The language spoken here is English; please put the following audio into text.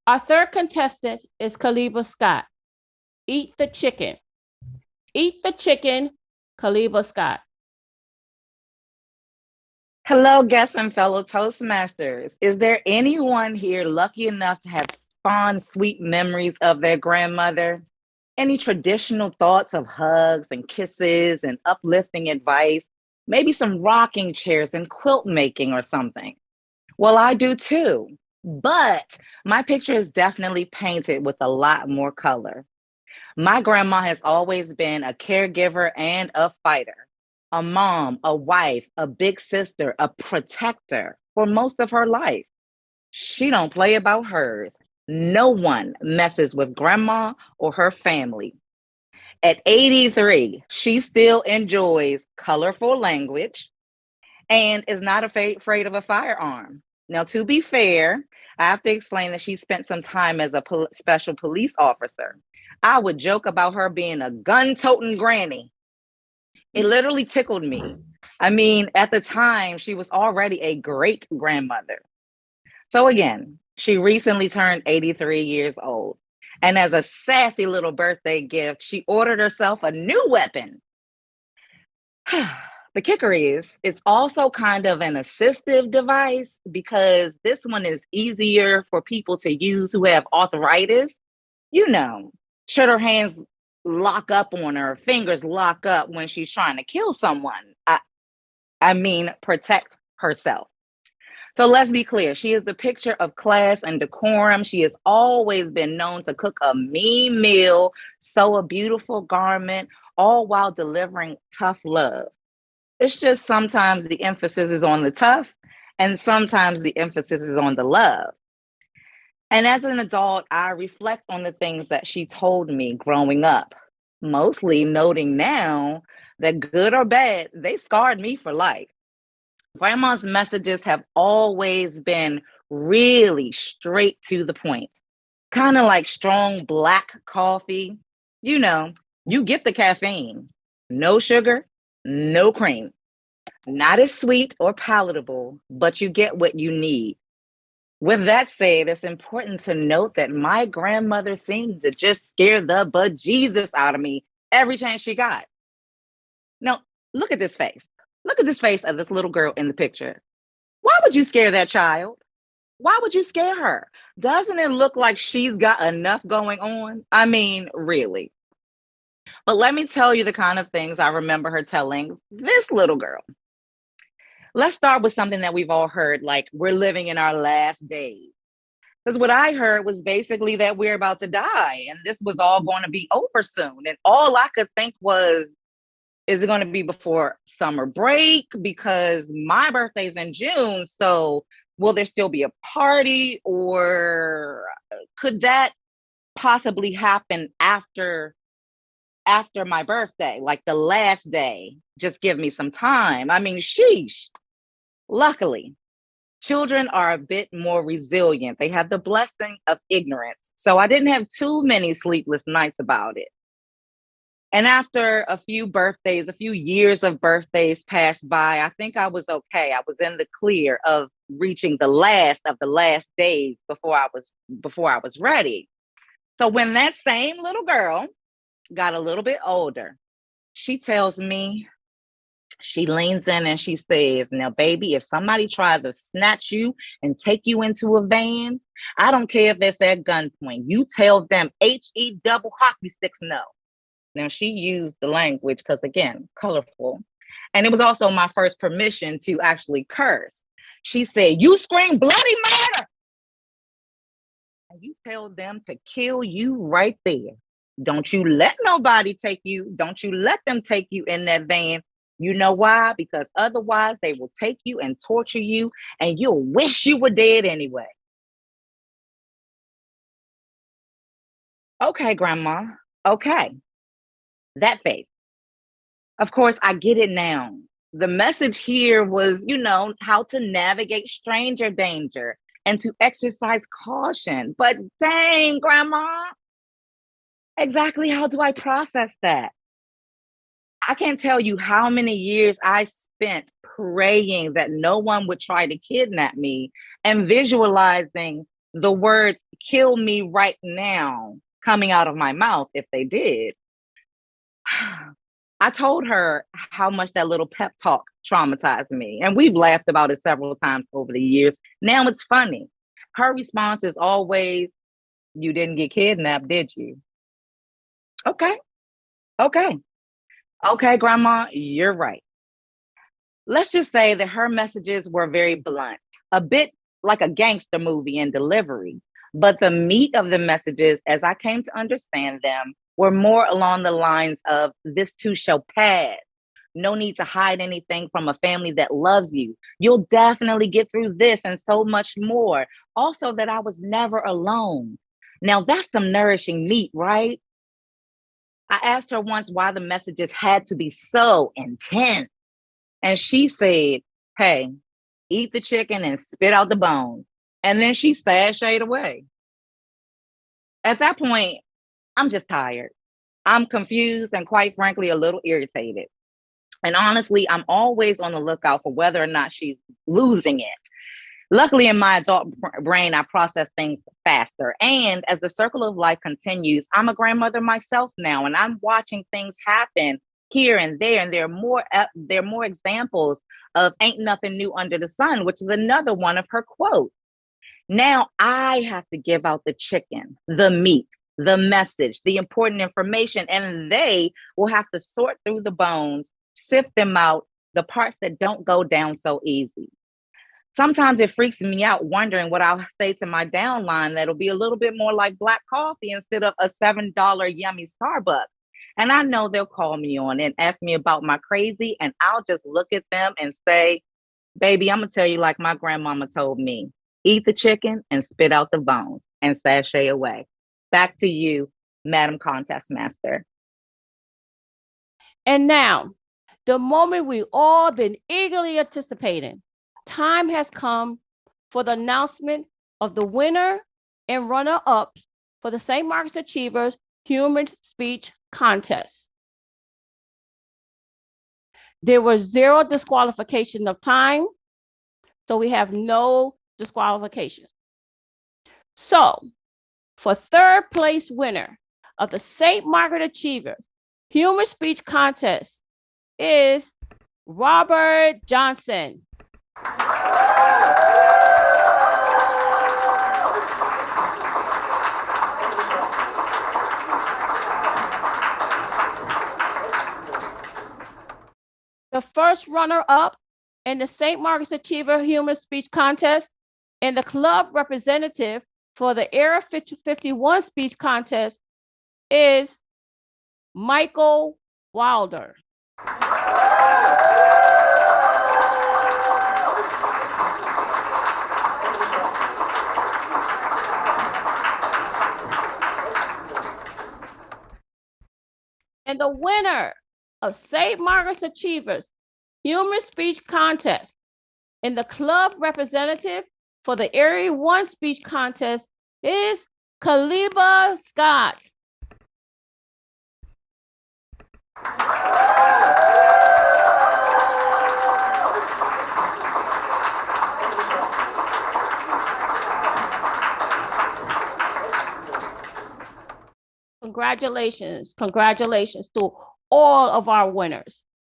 Our third contestant is Keleeba Scott. Eat the chicken. Eat the chicken, Keleeba Scott. Hello, guests and fellow Toastmasters. Is there anyone here lucky enough to have fond, sweet memories of their grandmother? Any traditional thoughts of hugs and kisses and uplifting advice? Maybe some rocking chairs and quilt making or something? Well, I do too. But my picture is definitely painted with a lot more color. My grandma has always been a caregiver and a fighter, a mom, a wife, a big sister, a protector for most of her life. She don't play about hers. No one messes with grandma or her family. At 83, she still enjoys colorful language and is not afraid of a firearm. Now, to be fair, I have to explain that she spent some time as a special police officer. I would joke about her being a gun toting granny. It literally tickled me. I mean, at the time, she was already a great grandmother. So, again, she recently turned 83 years old. And as a sassy little birthday gift, she ordered herself a new weapon. The kicker is it's also kind of an assistive device because this one is easier for people to use who have arthritis. You know, should her hands lock up on her, fingers lock up when she's trying to kill someone. I mean, protect herself. So let's be clear. She is the picture of class and decorum. She has always been known to cook a mean meal, sew a beautiful garment, all while delivering tough love. It's just sometimes the emphasis is on the tough, and sometimes the emphasis is on the love. And as an adult, I reflect on the things that she told me growing up, mostly noting now that good or bad, they scarred me for life. Grandma's messages have always been really straight to the point, kind of like strong black coffee. You know, you get the caffeine, no sugar, no cream. Not as sweet or palatable, but you get what you need. With that said, it's important to note that my grandmother seemed to just scare the bejesus out of me every chance she got. Now, look at this face. Look at this face of this little girl in the picture. Why would you scare that child? Why would you scare her? Doesn't it look like she's got enough going on? I mean, really. But let me tell you the kind of things I remember her telling this little girl. Let's start with something that we've all heard, like we're living in our last days. Because what I heard was basically that we're about to die and this was all going to be over soon. And all I could think was, is it going to be before summer break? Because my birthday's in June. So will there still be a party? Or could that possibly happen after my birthday, like the last day? Just give me some time. I mean, sheesh. Luckily, children are a bit more resilient. They have the blessing of ignorance. So I didn't have too many sleepless nights about it. And after a few birthdays, a few years of birthdays passed by, I think I was okay. I was in the clear of reaching the last of the last days before I was ready. So when that same little girl got a little bit older, she tells me, she leans in and she says, now, baby, if somebody tries to snatch you and take you into a van, I don't care if it's at gunpoint. You tell them HE double hockey sticks no. Now, she used the language because, again, colorful. And it was also my first permission to actually curse. She said, you scream bloody murder. And you tell them to kill you right there. Don't you let nobody take you. Don't you let them take you in that van. You know why? Because otherwise they will take you and torture you and you'll wish you were dead anyway. Okay, grandma. Okay. That face. Of course, I get it now. The message here was, how to navigate stranger danger and to exercise caution. But dang, grandma, exactly how do I process that? I can't tell you how many years I spent praying that no one would try to kidnap me and visualizing the words kill me right now coming out of my mouth if they did. I told her how much that little pep talk traumatized me. And we've laughed about it several times over the years. Now it's funny. Her response is always, "You didn't get kidnapped, did you?" Okay. Okay. Okay, Grandma, you're right. Let's just say that her messages were very blunt, a bit like a gangster movie in delivery. But the meat of the messages, as I came to understand them, were more along the lines of "this too shall pass. No need to hide anything from a family that loves you. You'll definitely get through this and so much more. Also, that I was never alone." Now, that's some nourishing meat, right? I asked her once why the messages had to be so intense. And she said, "Hey, eat the chicken and spit out the bones." And then she sashayed away. At that point, I'm just tired. I'm confused and quite frankly, a little irritated. And honestly, I'm always on the lookout for whether or not she's losing it. Luckily, in my adult brain, I process things faster. And as the circle of life continues, I'm a grandmother myself now, and I'm watching things happen here and there. And there are more examples of "ain't nothing new under the sun," which is another one of her quotes. Now I have to give out the chicken, the meat, the message, the important information, and they will have to sort through the bones, sift them out, the parts that don't go down so easy. Sometimes it freaks me out wondering what I'll say to my downline that'll be a little bit more like black coffee instead of a $7 yummy Starbucks. And I know they'll call me on and ask me about my crazy, and I'll just look at them and say, "Baby, I'm going to tell you like my grandmama told me, eat the chicken and spit out the bones," and sashay away. Back to you, Madam Contest Master. And now, the moment we've all been eagerly anticipating. Time has come for the announcement of the winner and runner-ups for the St. Margaret's Achievers Humorous Speech Contest. There was 0 disqualification of time, so we have no disqualifications. So, for third place winner of the St. Margaret Achievers Humorous Speech Contest is Robert Johnson. The first runner-up in the St. Margaret's Achiever Humorous Speech Contest and the club representative for the Era 51 Speech Contest is Michael Wilder. And the winner of St. Margaret's Achievers Humorous Speech Contest and the club representative for the Area 1 Speech Contest is Keleeba Scott. Congratulations to all of our winners.